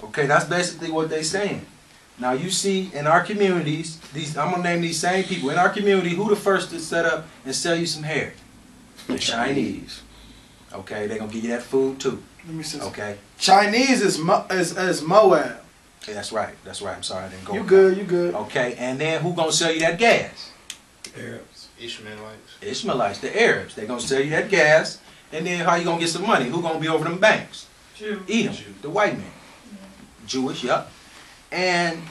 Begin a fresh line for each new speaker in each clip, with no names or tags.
Okay, that's basically what they're saying. Now you see in our communities, I'm gonna name these same people in our community. Who the first to set up and sell you some hair? The Chinese. Okay, they're gonna give you that food too.
Let me see.
Okay.
Chinese is Moab.
Yeah, that's right. That's right. I'm sorry I didn't go.
You good? You good?
Okay, and then who gonna sell you that gas?
Arabs. Ishmaelites.
Ishmaelites, the Arabs. They're gonna sell you that gas, and then how you gonna get some money? Who gonna be over them banks? Edom, the white man. Jewish, yep. And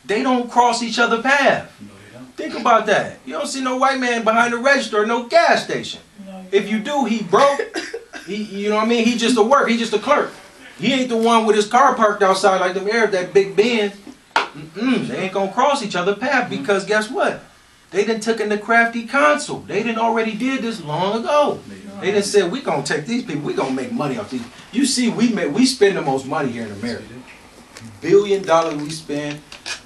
they don't cross each other's path.
No, they don't.
Think about that. You don't see no white man behind the register or no gas station.
No,
If you do, he broke. You know what I mean? He just a work. He just a clerk. He ain't the one with his car parked outside like them Arabs, that big Benz. They ain't gonna cross each other's path because guess what? They done took in the crafty counsel. They done already did this long ago. They done said we gonna take these people. We gonna make money off these. You see, we spend the most money here in America. $1 billion we spend.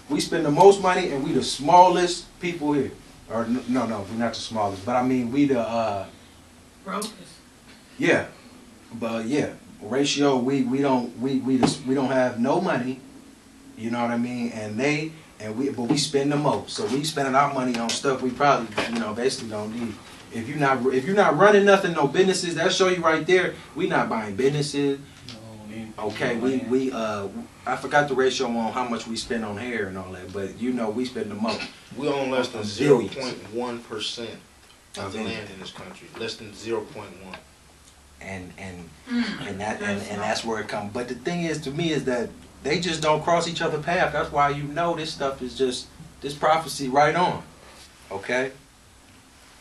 We spend the most money, and we the smallest people here. Or no, we're not the smallest, but I mean we the
brokest.
yeah, but yeah, ratio we don't have no money. You know what I mean? But we spend the most. So we spending our money on stuff we probably basically don't need. If you're not running nothing, no businesses, that show you right there. We not buying businesses. Okay, I forgot the ratio on how much we spend on hair and all that, but we spend the most.
We own less than 0.1% of the land in this country. Less than 0.1.
And that's where it comes. But the thing is, to me, is that they just don't cross each other's path. That's why this stuff is just this prophecy right on. Okay.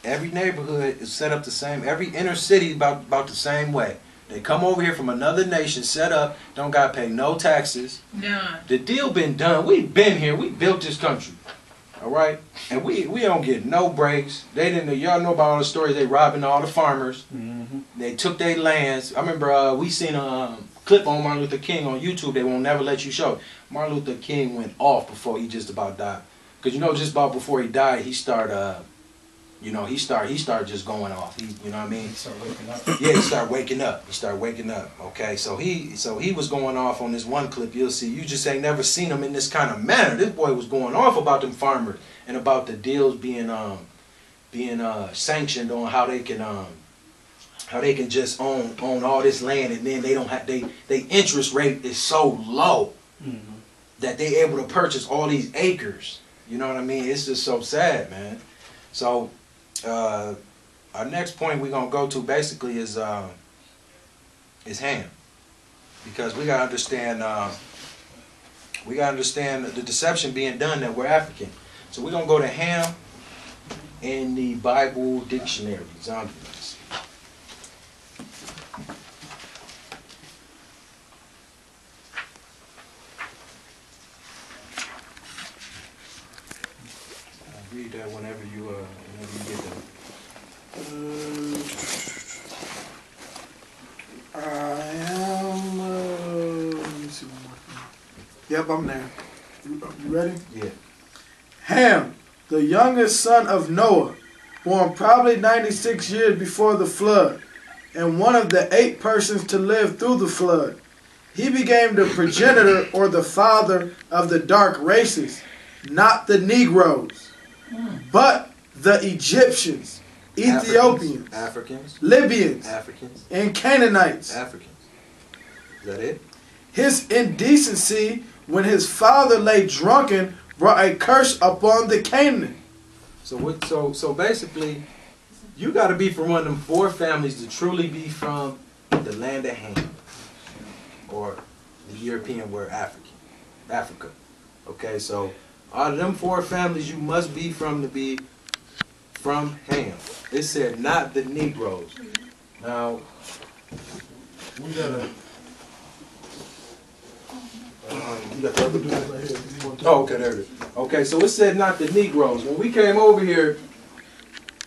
Every neighborhood is set up the same. Every inner city about the same way. They come over here from another nation, set up, don't got to pay no taxes.
None.
The deal been done. We've been here. We built this country. All right? And we don't get no breaks. They didn't. Y'all know about all the stories. They robbing all the farmers.
Mm-hmm.
They took their lands. I remember we seen a clip on Martin Luther King on YouTube. They won't never let you show. Martin Luther King went off before he just about died. Because just about before he died, he started... he started just going off. You know what I mean?
He started waking up.
Yeah, he started waking up. Okay, so he was going off on this one clip. You'll see. You just ain't never seen him in this kind of manner. This boy was going off about them farmers and about the deals being sanctioned on how they can just own all this land, and then they don't have they interest rate is so low that they able to purchase all these acres. You know what I mean? It's just so sad, man. So. Our next point we're gonna go to basically is Ham, because we gotta understand the deception being done that we're African. So we're gonna go to Ham in the Bible dictionary. Zombies. Read that whenever you get that.
I am. Let me see one more thing. Yep, I'm there. You ready?
Yeah.
Ham, the youngest son of Noah, born probably 96 years before the flood, and one of the 8 persons to live through the flood. He became the progenitor or the father of the dark races, not the Negroes, but the Egyptians, Ethiopians,
Africans,
Libyans,
Africans,
and Canaanites.
Africans. Is that it?
His indecency when his father lay drunken brought a curse upon the Canaan.
So basically, you got to be from one of them 4 families to truly be from the land of Ham, or the European word Africa. Okay, so out of them 4 families, you must be from to be from Ham. It said not the Negroes. Now we gotta. You got the other one? Oh, okay, there it is. Okay, so it said not the Negroes. When we came over here,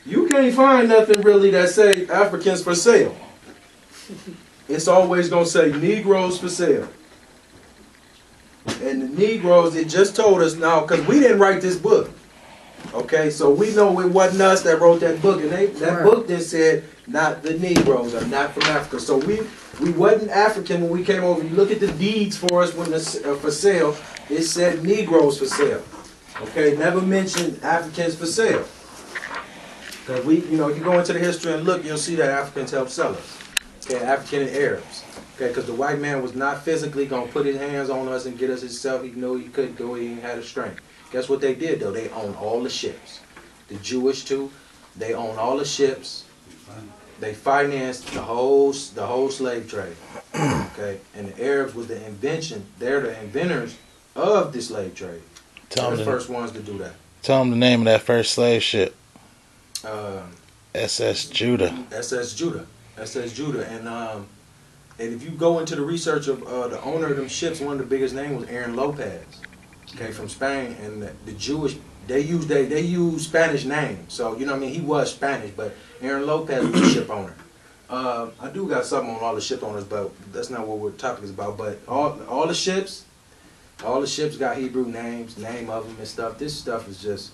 you can't find nothing really that say Africans for sale. It's always gonna say Negroes for sale. And the Negroes, it just told us now, because we didn't write this book. Okay, so we know it wasn't us that wrote that book, and that book then said not the Negroes or not from Africa. So We wasn't African when we came over. You look at the deeds for us when it's for sale. It said Negroes for sale. Okay, never mentioned Africans for sale. Because we, you know, you go into the history and look, you'll see that Africans helped sell us. Okay, African and Arabs. Okay, because the white man was not physically going to put his hands on us and get us himself. He knew he couldn't do it. He had the strength. Guess what they did, though? They owned all the ships. The Jewish, too, they owned all the ships. They financed the whole slave trade. Okay, and the Arabs was the invention. They're the inventors of the slave trade. They're the first ones to do that.
Tell them the name of that first slave ship. SS Judah.
SS Judah. SS Judah. And if you go into the research of the owner of them ships, one of the biggest names was Aaron Lopez. Okay, from Spain. And the Jewish, they use Spanish names. So, you know what I mean? He was Spanish, but Aaron Lopez was the ship owner. I do got something on all the ship owners, but that's not what our topic is about. But all the ships got Hebrew names, name of them and stuff. This stuff is just,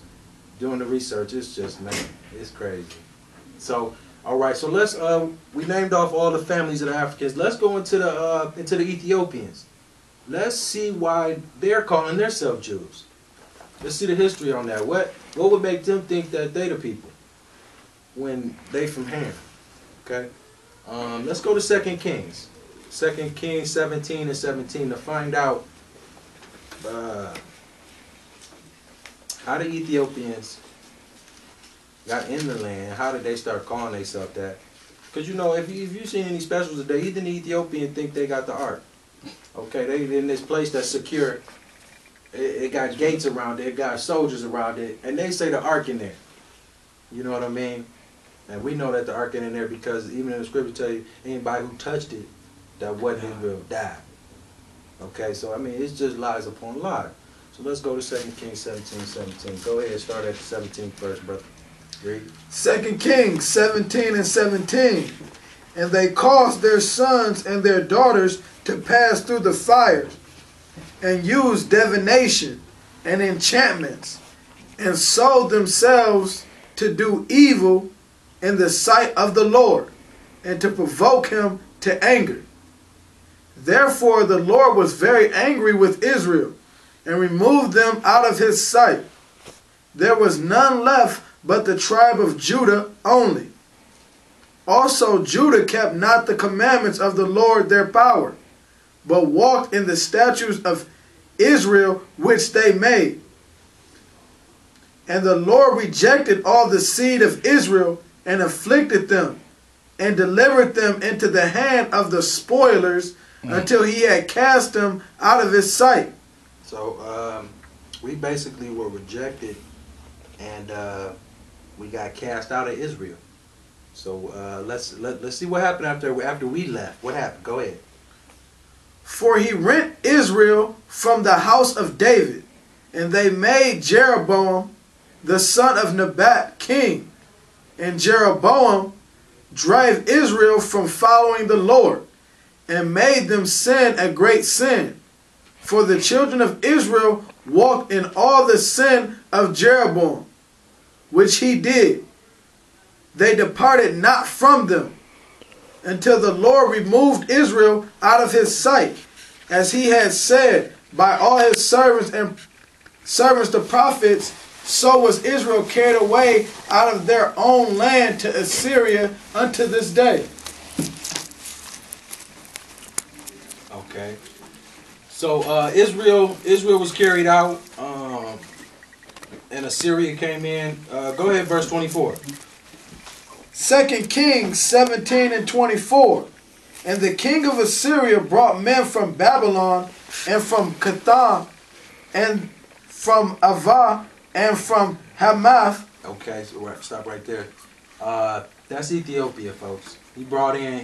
doing the research, it's just, man, it's crazy. So, all right, so let's, we named off all the families of the Africans. Let's go into the Ethiopians. Let's see why they're calling themselves Jews. Let's see the history on that. What would make them think that they the people when they from Ham? Okay, let's go to 2 Kings. 2 Kings 17 and 17 to find out how the Ethiopians got in the land. How did they start calling themselves that? Because, you know, if you've seen any specials today, even the Ethiopian think they got the ark. Okay, they in this place that's secure. It got gates around it. It got soldiers around it. And they say the ark in there. You know what I mean? And we know that the ark ain't in there because even in the scripture tell you, anybody who touched it that wasn't Israel died. Okay, so I mean, it's just lies upon lies. So let's go to 2 Kings 17:17. Go ahead, start at the 17th verse, brother. Read.
2 Kings 17 and 17. And they caused their sons and their daughters to pass through the fires, and used divination and enchantments, and sold themselves to do evil in the sight of the Lord, and to provoke him to anger. Therefore the Lord was very angry with Israel, and removed them out of his sight. There was none left but the tribe of Judah only. Also Judah kept not the commandments of the Lord their power, but walked in the statutes of Israel which they made. And the Lord rejected all the seed of Israel, and afflicted them, and delivered them into the hand of the spoilers, until he had cast them out of his sight.
So we basically were rejected, and we got cast out of Israel. So let's see what happened after we left. What happened? Go ahead.
For he rent Israel from the house of David, and they made Jeroboam the son of Nebat king. And Jeroboam drave Israel from following the Lord, and made them sin a great sin. For the children of Israel walked in all the sin of Jeroboam, which he did. They departed not from them, until the Lord removed Israel out of his sight, as he had said by all his servants the prophets. So was Israel carried away out of their own land to Assyria unto this day.
Okay. So Israel was carried out, and Assyria came in. Go ahead, verse 24.
2 Kings 17 and 24. And the king of Assyria brought men from Babylon, and from Katham, and from Avah, and from Hamath.
Okay, so stop right there. That's Ethiopia, folks. He brought in